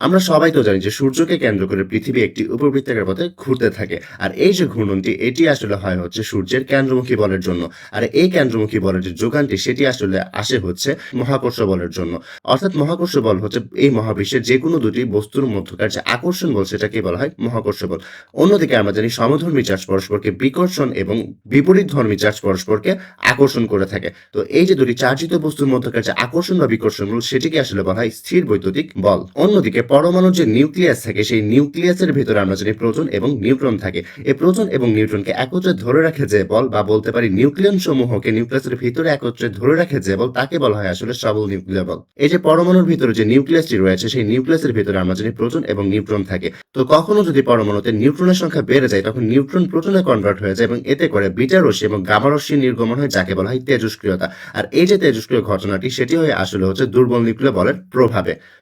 আমরা সবাই তো জানি যে সূর্যকে কেন্দ্র করে পৃথিবী একটি উপবৃত্তাকার পথে ঘুরতে থাকে। আর এই যে ঘূর্ণনটি এটি আসলে হয় হচ্ছে সূর্যের কেন্দ্রমুখী বলের জন্য। আর এই কেন্দ্রমুখী বলের যে যোগানটি সেটি আসলে আসে হচ্ছে মহাকর্ষ বলের জন্য। অর্থাৎ মহাকর্ষ বল হচ্ছে এই মহাবিশ্বের যেকোনো দুটি বস্তুর মধ্যকার যে আকর্ষণ বল সেটাকে বলা হয় মহাকর্ষ বল। অন্যদিকে আমরা জানি সমধর্মী চার্জ পরস্পরকে বিকর্ষণ এবং বিপরীতধর্মী চার্জ পরস্পরকে আকর্ষণ করে থাকে। তো এই যে দুটি চার্জিত বস্তুর মধ্যকার যে আকর্ষণ বা বিকর্ষণ বল সেটিকে আসলে বলা হয় স্থির বৈদ্যুতিক বল। অন্যদিকে পরমাণুর যে নিউক্লিয়াস থাকে সেই নিউক্লিয়াসের ভেতরে আমরা জানি প্রোটন এবং নিউট্রন থাকে। এই প্রোটন এবং নিউট্রনকে একত্রে ধরে রাখে যে বল বা বলতে পারি নিউক্লিয়ন সমূহকে নিউক্লিয়াসের ভিতরে একত্রে ধরে রাখে যে বল তাকে বলা হয় আসলে সবল নিউক্লিয়ার বল। এই যে পরমাণুর ভিতরে যে নিউক্লিয়াসটি রয়েছে সেই নিউক্লিয়াসের ভিতরে আমরা জানি প্রোটন এবং নিউট্রন থাকে। তো কখনো যদি পরমাণুতে নিউট্রনের সংখ্যা বেড়ে যায় তখন নিউট্রন প্রোটনে কনভার্ট হয়ে যায় এবং এতে করে বিটা রশ্মি এবং গামা রশ্মি নির্গমন হয় যাকে বলা হয় তেজস্ক্রিয়তা। আর এই যে তেজস্ক্রিয় ঘটনাটি সেটি হয়ে আসলে হচ্ছে দুর্বল নিউক্লিয় বলের প্রভাবে।